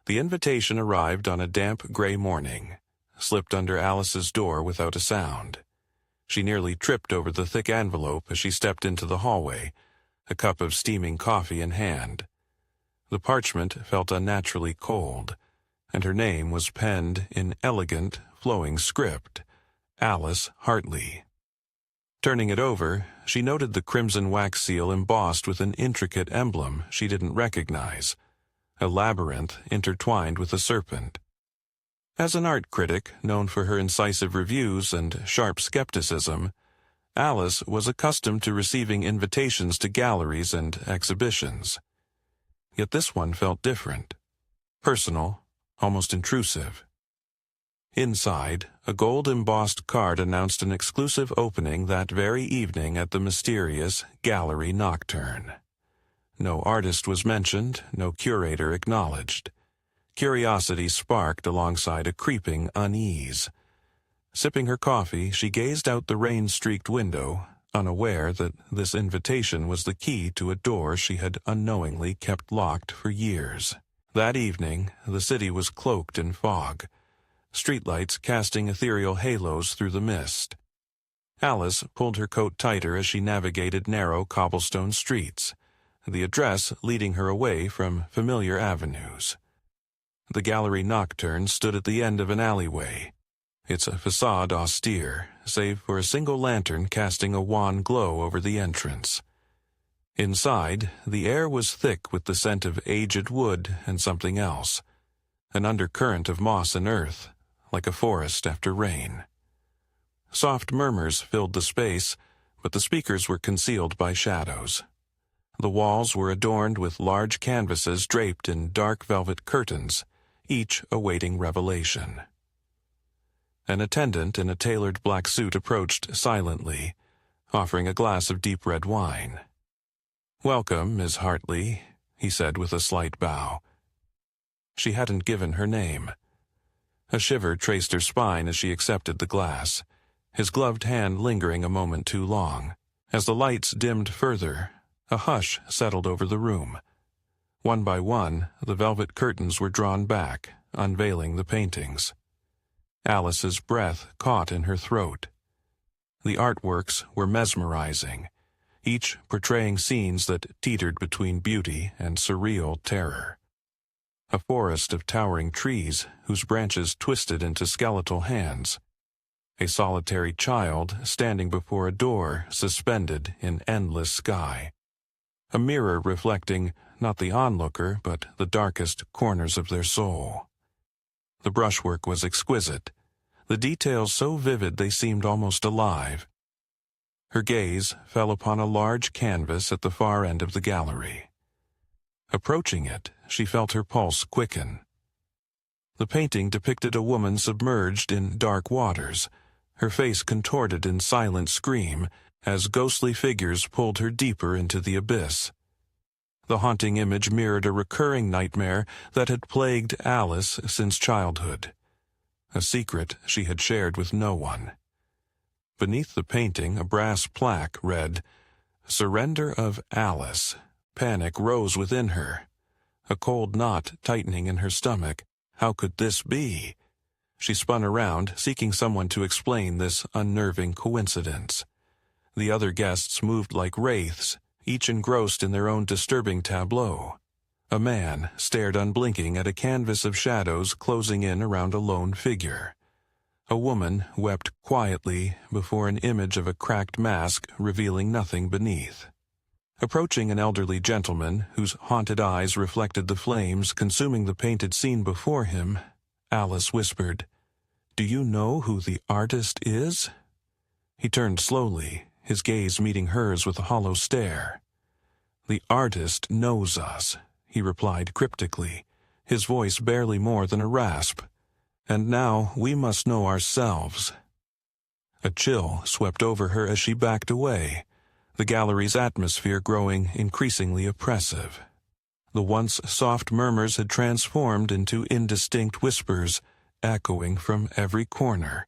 The invitation arrived on a damp gray morning, slipped under Alice's door without a sound. She nearly tripped over the thick envelope as she stepped into the hallway, a cup of steaming coffee in hand. The parchment felt unnaturally cold, and her name was penned in elegant, flowing script, Alice Hartley. Turning it over, she noted the crimson wax seal embossed with an intricate emblem she didn't recognize, a labyrinth intertwined with a serpent. As an art critic known for her incisive reviews and sharp skepticism, Alice was accustomed to receiving invitations to galleries and exhibitions. Yet this one felt different, personal, almost intrusive. Inside, a gold-embossed card announced an exclusive opening that very evening at the mysterious Gallery Nocturne. No artist was mentioned, no curator acknowledged. Curiosity sparked alongside a creeping unease. Sipping her coffee, she gazed out the rain-streaked window, unaware that this invitation was the key to a door she had unknowingly kept locked for years. That evening, the city was cloaked in fog, streetlights casting ethereal halos through the mist. Alice pulled her coat tighter as she navigated narrow cobblestone streets, the address leading her away from familiar avenues. The Gallery Nocturne stood at the end of an alleyway, its facade austere, save for a single lantern casting a wan glow over the entrance. Inside, the air was thick with the scent of aged wood and something else, an undercurrent of moss and earth, like a forest after rain. Soft murmurs filled the space, but the speakers were concealed by shadows. The walls were adorned with large canvases draped in dark velvet curtains, each awaiting revelation. An attendant in a tailored black suit approached silently, offering a glass of deep red wine. "Welcome, Miss Hartley," he said with a slight bow. She hadn't given her name. A shiver traced her spine as she accepted the glass, his gloved hand lingering a moment too long. As the lights dimmed further, a hush settled over the room. One by one, the velvet curtains were drawn back, unveiling the paintings. Alice's breath caught in her throat. The artworks were mesmerizing, each portraying scenes that teetered between beauty and surreal terror. A forest of towering trees whose branches twisted into skeletal hands. A solitary child standing before a door suspended in endless sky. A mirror reflecting not the onlooker but the darkest corners of their soul. The brushwork was exquisite, the details so vivid they seemed almost alive. Her gaze fell upon a large canvas at the far end of the gallery. Approaching it, she felt her pulse quicken. The painting depicted a woman submerged in dark waters, her face contorted in silent scream as ghostly figures pulled her deeper into the abyss. The haunting image mirrored a recurring nightmare that had plagued Alice since childhood, a secret she had shared with no one. Beneath the painting, a brass plaque read, "Surrender of Alice." Panic rose within her, a cold knot tightening in her stomach. How could this be? She spun around, seeking someone to explain this unnerving coincidence. The other guests moved like wraiths, each engrossed in their own disturbing tableau. A man stared unblinking at a canvas of shadows closing in around a lone figure. A woman wept quietly before an image of a cracked mask revealing nothing beneath. Approaching an elderly gentleman whose haunted eyes reflected the flames consuming the painted scene before him, Alice whispered, "Do you know who the artist is?" He turned slowly, his gaze meeting hers with a hollow stare. "The artist knows us," he replied cryptically, his voice barely more than a rasp. "And now we must know ourselves." A chill swept over her as she backed away, the gallery's atmosphere growing increasingly oppressive. The once soft murmurs had transformed into indistinct whispers, echoing from every corner.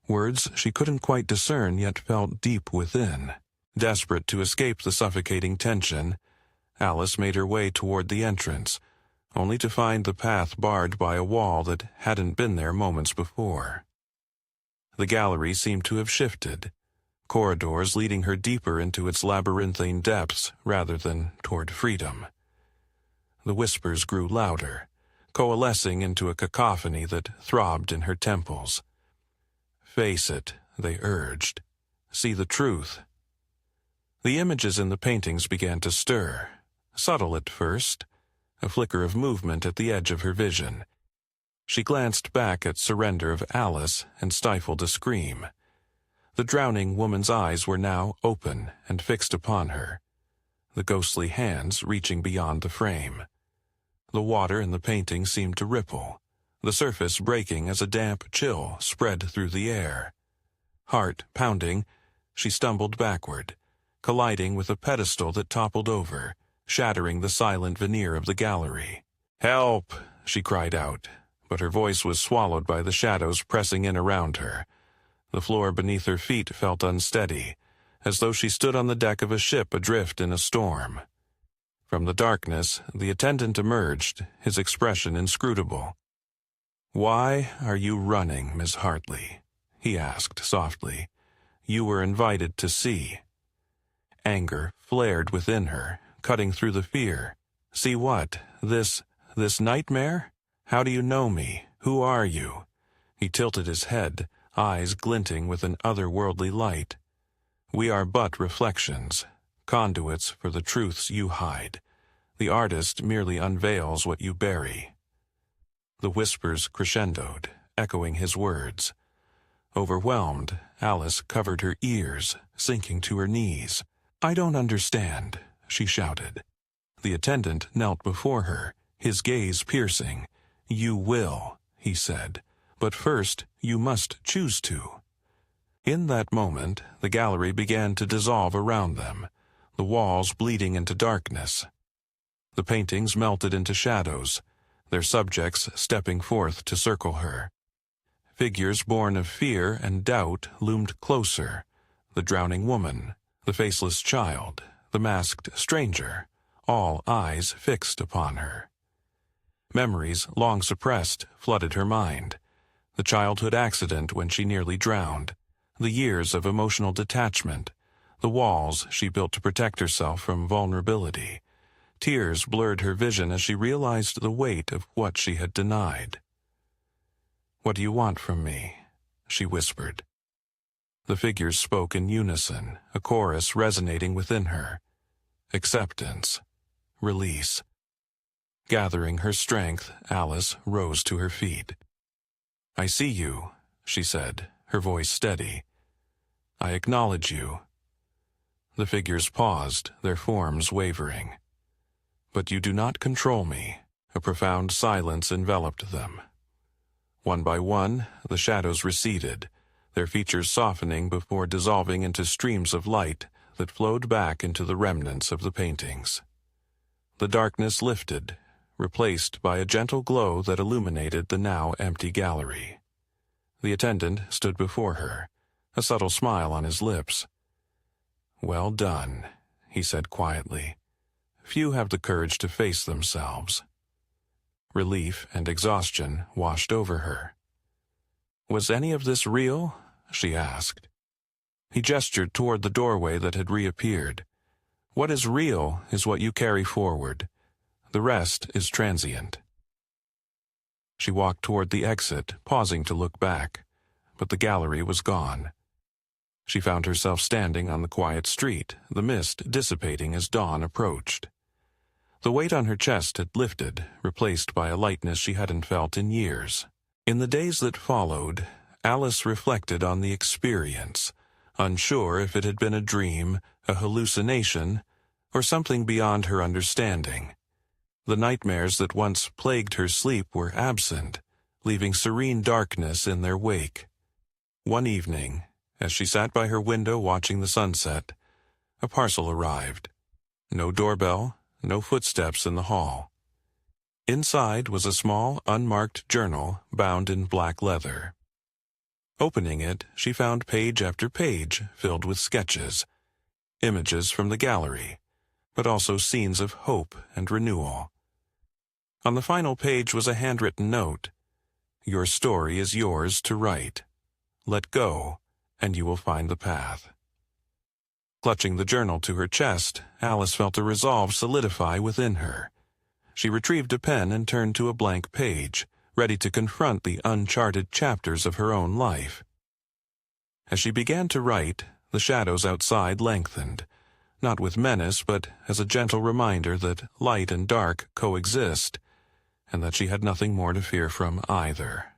Words she couldn't quite discern yet felt deep within. Desperate to escape the suffocating tension, Alice made her way toward the entrance, only to find the path barred by a wall that hadn't been there moments before. The gallery seemed to have shifted, corridors leading her deeper into its labyrinthine depths rather than toward freedom. The whispers grew louder, coalescing into a cacophony that throbbed in her temples. "Face it," they urged. "See the truth." The images in the paintings began to stir, subtle at first, a flicker of movement at the edge of her vision. She glanced back at Surrender of Alice and stifled a scream. The drowning woman's eyes were now open and fixed upon her, the ghostly hands reaching beyond the frame. The water in the painting seemed to ripple, the surface breaking as a damp chill spread through the air. Heart pounding, she stumbled backward, colliding with a pedestal that toppled over, shattering the silent veneer of the gallery. "Help!" she cried out, but her voice was swallowed by the shadows pressing in around her. The floor beneath her feet felt unsteady, as though she stood on the deck of a ship adrift in a storm. From the darkness, the attendant emerged, his expression inscrutable. "Why are you running, Miss Hartley?" he asked softly. "You were invited to see." Anger flared within her, cutting through the fear. "See what? This nightmare? How do you know me? Who are you?" He tilted his head, eyes glinting with an otherworldly light. "We are but reflections, conduits for the truths you hide. The artist merely unveils what you bury." The whispers crescendoed, echoing his words. Overwhelmed, Alice covered her ears, sinking to her knees. "I don't understand," she shouted. The attendant knelt before her, his gaze piercing. "You will," he said, "but first you must choose to." In that moment, the gallery began to dissolve around them, the walls bleeding into darkness. The paintings melted into shadows, their subjects stepping forth to circle her. Figures born of fear and doubt loomed closer, the drowning woman, the faceless child, the masked stranger, all eyes fixed upon her. Memories long suppressed flooded her mind. The childhood accident when she nearly drowned, the years of emotional detachment, the walls she built to protect herself from vulnerability. Tears blurred her vision as she realized the weight of what she had denied. "What do you want from me?" she whispered. The figures spoke in unison, a chorus resonating within her. Acceptance. Release. Gathering her strength, Alice rose to her feet. "I see you," she said, her voice steady. "I acknowledge you." The figures paused, their forms wavering. "But you do not control me." A profound silence enveloped them. One by one, the shadows receded, their features softening before dissolving into streams of light that flowed back into the remnants of the paintings. The darkness lifted, replaced by a gentle glow that illuminated the now empty gallery. The attendant stood before her, a subtle smile on his lips. "Well done," he said quietly. "Few have the courage to face themselves." Relief and exhaustion washed over her. "Was any of this real?" she asked. He gestured toward the doorway that had reappeared. "What is real is what you carry forward. The rest is transient." She walked toward the exit, pausing to look back, but the gallery was gone. She found herself standing on the quiet street, the mist dissipating as dawn approached. The weight on her chest had lifted, replaced by a lightness she hadn't felt in years. In the days that followed, Alice reflected on the experience, unsure if it had been a dream, a hallucination, or something beyond her understanding. The nightmares that once plagued her sleep were absent, leaving serene darkness in their wake. One evening, as she sat by her window watching the sunset, a parcel arrived. No doorbell, no footsteps in the hall. Inside was a small, unmarked journal bound in black leather. Opening it, she found page after page filled with sketches, images from the gallery, but also scenes of hope and renewal. On the final page was a handwritten note. "Your story is yours to write. Let go, and you will find the path." Clutching the journal to her chest, Alice felt a resolve solidify within her. She retrieved a pen and turned to a blank page, ready to confront the uncharted chapters of her own life. As she began to write, the shadows outside lengthened, not with menace, but as a gentle reminder that light and dark coexist, and that she had nothing more to fear from either.